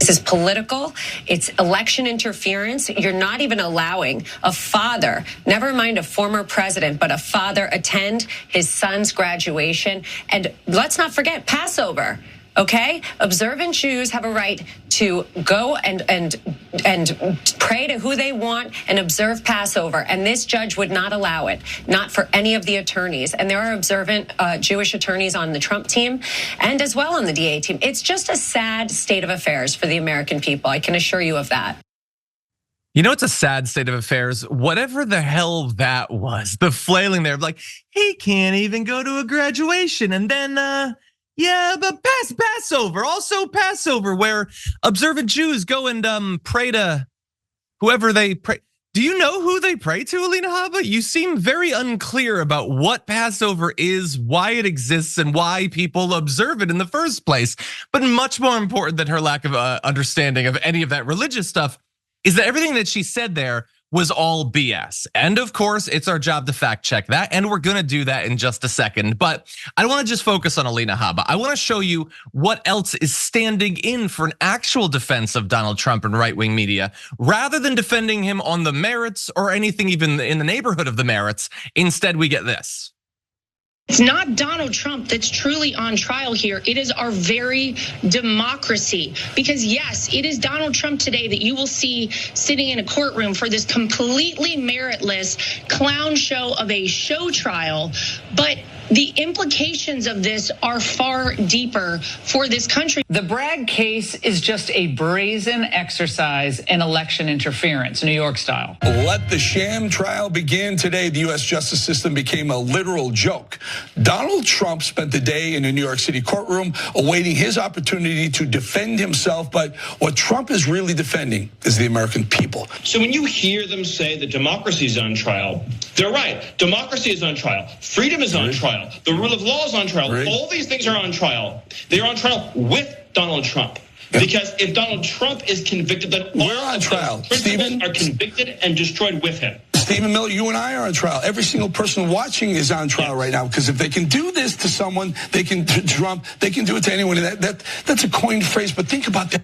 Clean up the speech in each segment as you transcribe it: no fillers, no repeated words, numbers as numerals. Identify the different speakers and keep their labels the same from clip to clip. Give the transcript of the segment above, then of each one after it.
Speaker 1: This is political. It's election interference. You're not even allowing a father, never mind a former president, but a father attend his son's graduation. And let's not forget Passover. Okay, observant Jews have a right to go and pray to who they want and observe Passover, and this judge would not allow it, not for any of the attorneys. And there are observant Jewish attorneys on the Trump team and as well on the DA team. It's just a sad state of affairs for the American people. I can assure you of that.
Speaker 2: You know, it's a sad state of affairs. Whatever the hell that was, the flailing there, like he can't even go to a graduation, and then. Yeah, but Passover, also Passover, where observant Jews go and pray to whoever they pray. Do you know who they pray to, Alina Habba? You seem very unclear about what Passover is, why it exists, and why people observe it in the first place. But much more important than her lack of understanding of any of that religious stuff is that everything that she said there was all BS. And of course, it's our job to fact check that, and we're gonna do that in just a second. But I don't wanna just focus on Alina Habba. I wanna show you what else is standing in for an actual defense of Donald Trump and right-wing media, rather than defending him on the merits or anything even in the neighborhood of the merits. Instead, we get this.
Speaker 3: It's not Donald Trump that's truly on trial here. It is our very democracy. Because yes, it is Donald Trump today that you will see sitting in a courtroom for this completely meritless clown show of a show trial. But the implications of this are far deeper for this country.
Speaker 4: The Bragg case is just a brazen exercise in election interference, New York style.
Speaker 5: Let the sham trial begin today. The US justice system became a literal joke. Donald Trump spent the day in a New York City courtroom awaiting his opportunity to defend himself. But what Trump is really defending is the American people.
Speaker 6: So when you hear them say that democracy is on trial, they're right. Democracy is on trial. Freedom is on trial. The rule of law is on trial.
Speaker 5: Right.
Speaker 6: All these things are on trial. They're on trial with Donald Trump. Because if Donald Trump is convicted, then
Speaker 5: we're on trial.
Speaker 6: Stephen are convicted and destroyed with him.
Speaker 5: Stephen Miller, you and I are on trial. Every single person watching is on trial right now. Because if they can do this to someone, they can to Trump, they can do it to anyone. And that's a coined phrase, but think about that.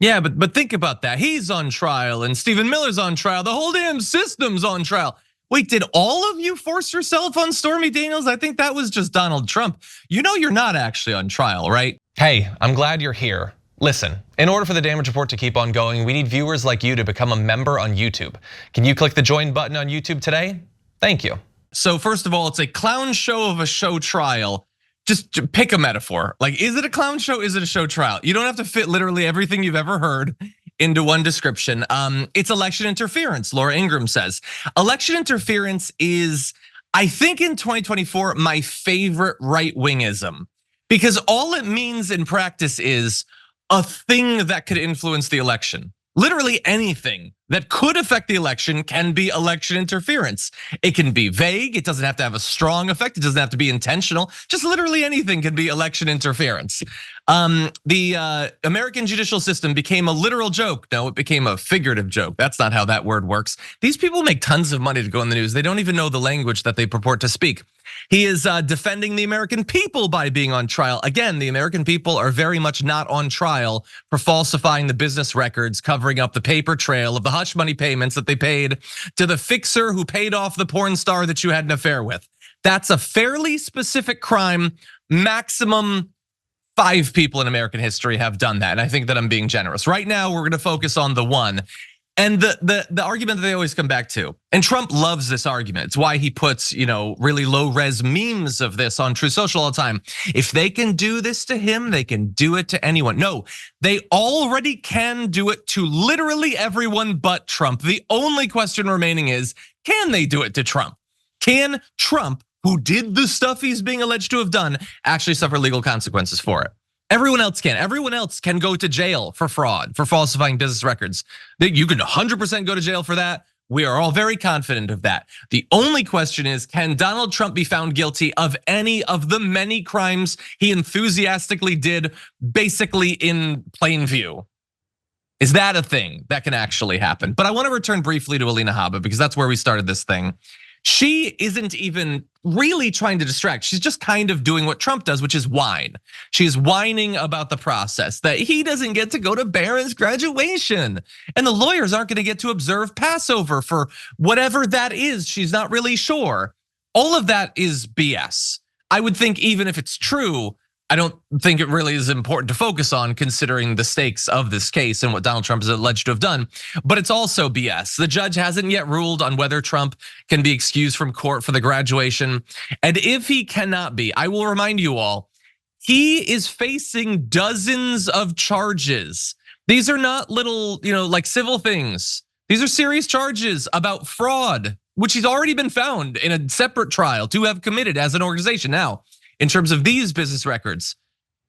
Speaker 2: Yeah, but think about that. He's on trial and Stephen Miller's on trial. The whole damn system's on trial. Wait, did all of you force yourself on Stormy Daniels? I think that was just Donald Trump. You know you're not actually on trial, right? Hey, I'm glad you're here. Listen, in order for the Damage Report to keep on going, we need viewers like you to become a member on YouTube. Can you click the join button on YouTube today? Thank you. So first of all, it's a clown show of a show trial. Just pick a metaphor. Like, is it a clown show? Is it a show trial? You don't have to fit literally everything you've ever heard into one description. It's election interference, Laura Ingraham says. Election interference is, I think in 2024, my favorite right-wingism. Because all it means in practice is a thing that could influence the election. Literally anything that could affect the election can be election interference. It can be vague, it doesn't have to have a strong effect, it doesn't have to be intentional. Just literally anything can be election interference. The American judicial system became a literal joke. No, it became a figurative joke. That's not how that word works. These people make tons of money to go in the news. They don't even know the language that they purport to speak. He is defending the American people by being on trial. Again, the American people are very much not on trial for falsifying the business records, covering up the paper trail of the hush money payments that they paid to the fixer who paid off the porn star that you had an affair with. That's a fairly specific crime. Maximum 5 people in American history have done that. And I think that I'm being generous. Right now, we're gonna focus on the one. And the argument that they always come back to, and Trump loves this argument. It's why he puts, really low res memes of this on True Social all the time. If they can do this to him, they can do it to anyone. No, they already can do it to literally everyone but Trump. The only question remaining is, can they do it to Trump? Can Trump, who did the stuff he's being alleged to have done, actually suffer legal consequences for it? Everyone else can. Everyone else can go to jail for fraud, for falsifying business records. You can 100% go to jail for that. We are all very confident of that. The only question is, can Donald Trump be found guilty of any of the many crimes he enthusiastically did basically in plain view? Is that a thing that can actually happen? But I want to return briefly to Alina Habba because that's where we started this thing. She isn't even really trying to distract. She's just kind of doing what Trump does, which is whine. She's whining about the process, that he doesn't get to go to Barron's graduation. And the lawyers aren't gonna get to observe Passover for whatever that is. She's not really sure. All of that is BS. I would think even if it's true, I don't think it really is important to focus on considering the stakes of this case and what Donald Trump is alleged to have done, but it's also BS. The judge hasn't yet ruled on whether Trump can be excused from court for the graduation. And if he cannot be, I will remind you all, he is facing dozens of charges. These are not little, like civil things. These are serious charges about fraud, which he's already been found in a separate trial to have committed as an organization. Now, in terms of these business records,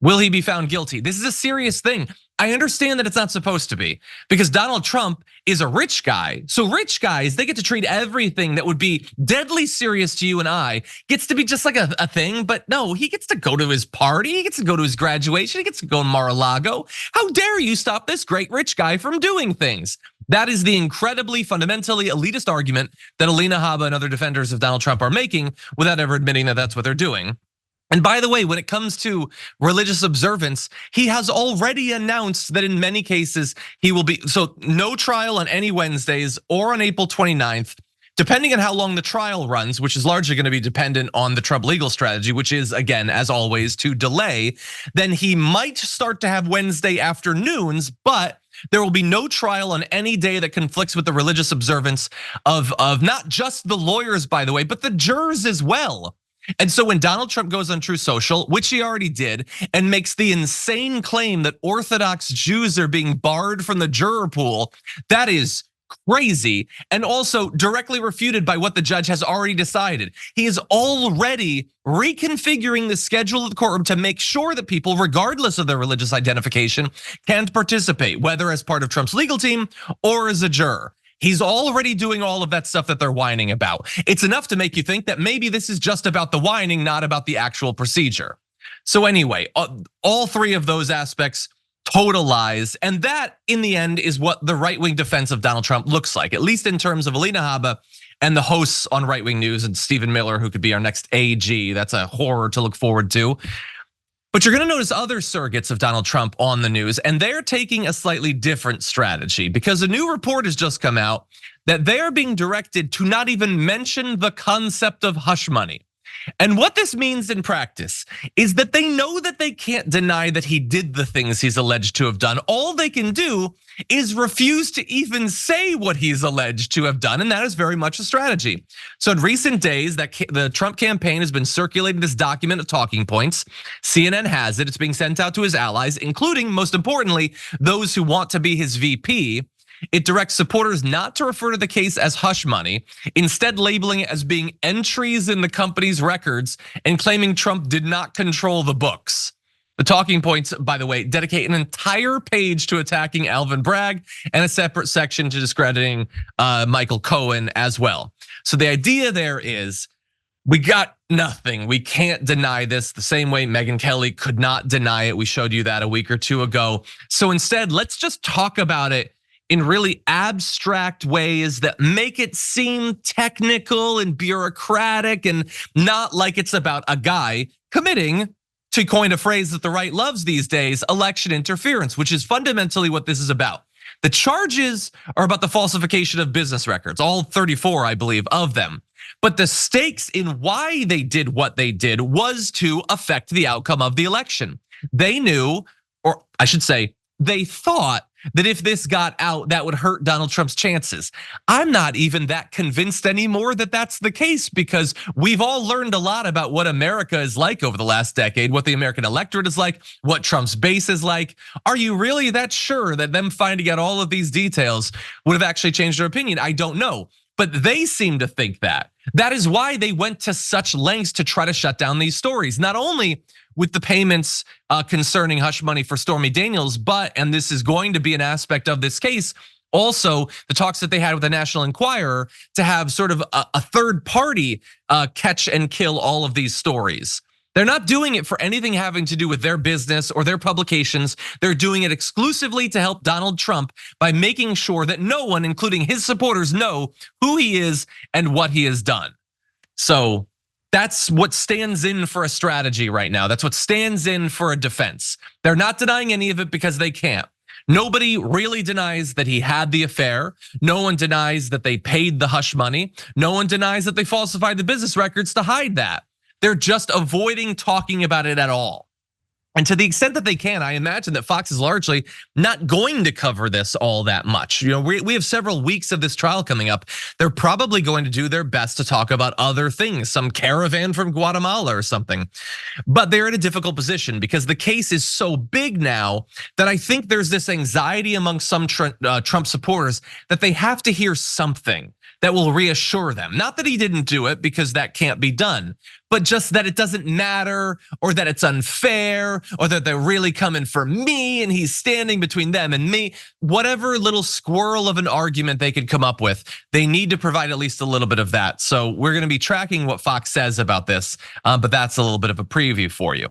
Speaker 2: will he be found guilty? This is a serious thing. I understand that it's not supposed to be because Donald Trump is a rich guy. So rich guys, they get to treat everything that would be deadly serious to you and I gets to be just like a thing. But no, he gets to go to his party. He gets to go to his graduation. He gets to go to Mar-a-Lago. How dare you stop this great rich guy from doing things? That is the incredibly fundamentally elitist argument that Alina Habba and other defenders of Donald Trump are making without ever admitting that that's what they're doing. And by the way, when it comes to religious observance, he has already announced that in many cases he will be, so no trial on any Wednesdays or on April 29th, depending on how long the trial runs, which is largely gonna be dependent on the Trump legal strategy, which is again, as always, to delay, then he might start to have Wednesday afternoons, but there will be no trial on any day that conflicts with the religious observance of not just the lawyers, by the way, but the jurors as well. And so when Donald Trump goes on Truth Social, which he already did, and makes the insane claim that Orthodox Jews are being barred from the juror pool, that is crazy, and also directly refuted by what the judge has already decided. He is already reconfiguring the schedule of the courtroom to make sure that people, regardless of their religious identification, can't participate, whether as part of Trump's legal team or as a juror. He's already doing all of that stuff that they're whining about. It's enough to make you think that maybe this is just about the whining, not about the actual procedure. So anyway, all three of those aspects, total lies. And that in the end is what the right-wing defense of Donald Trump looks like, at least in terms of Alina Habba and the hosts on right-wing news and Stephen Miller, who could be our next AG. That's a horror to look forward to. But you're gonna notice other surrogates of Donald Trump on the news, and they're taking a slightly different strategy because a new report has just come out that they're being directed to not even mention the concept of hush money. And what this means in practice is that they know that they can't deny that he did the things he's alleged to have done. All they can do is refuse to even say what he's alleged to have done, and that is very much a strategy. So in recent days, the Trump campaign has been circulating this document of talking points. CNN has it, it's being sent out to his allies, including, most importantly, those who want to be his VP. It directs supporters not to refer to the case as hush money, instead labeling it as being entries in the company's records and claiming Trump did not control the books. The talking points, by the way, dedicate an entire page to attacking Alvin Bragg and a separate section to discrediting Michael Cohen as well. So the idea there is, we got nothing. We can't deny this the same way Megyn Kelly could not deny it. We showed you that a week or two ago. So instead, let's just talk about it in really abstract ways that make it seem technical and bureaucratic and not like it's about a guy committing, to coin a phrase that the right loves these days, election interference, which is fundamentally what this is about. The charges are about the falsification of business records, all 34, I believe, of them. But the stakes in why they did what they did was to affect the outcome of the election. They knew, or I should say, they thought that if this got out, that would hurt Donald Trump's chances. I'm not even that convinced anymore that that's the case, because we've all learned a lot about what America is like over the last decade, what the American electorate is like, what Trump's base is like. Are you really that sure that them finding out all of these details would have actually changed their opinion? I don't know, but they seem to think that. That is why they went to such lengths to try to shut down these stories, not only with the payments concerning hush money for Stormy Daniels, but, and this is going to be an aspect of this case, also the talks that they had with the National Enquirer to have sort of a third party catch and kill all of these stories. They're not doing it for anything having to do with their business or their publications. They're doing it exclusively to help Donald Trump by making sure that no one, including his supporters, know who he is and what he has done. So that's what stands in for a strategy right now. That's what stands in for a defense. They're not denying any of it because they can't. Nobody really denies that he had the affair. No one denies that they paid the hush money. No one denies that they falsified the business records to hide that. They're just avoiding talking about it at all. And to the extent that they can, I imagine that Fox is largely not going to cover this all that much. We have several weeks of this trial coming up. They're probably going to do their best to talk about other things, some caravan from Guatemala or something. But they're in a difficult position because the case is so big now that I think there's this anxiety among some Trump supporters that they have to hear something that will reassure them. Not that he didn't do it, because that can't be done, but just that it doesn't matter, or that it's unfair, or that they're really coming for me and he's standing between them and me. Whatever little squirrel of an argument they could come up with, they need to provide at least a little bit of that. So we're gonna be tracking what Fox says about this, but that's a little bit of a preview for you.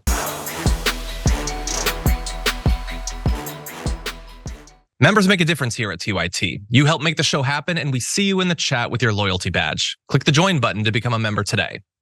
Speaker 2: Members make a difference here at TYT. You help make the show happen, and we see you in the chat with your loyalty badge. Click the join button to become a member today.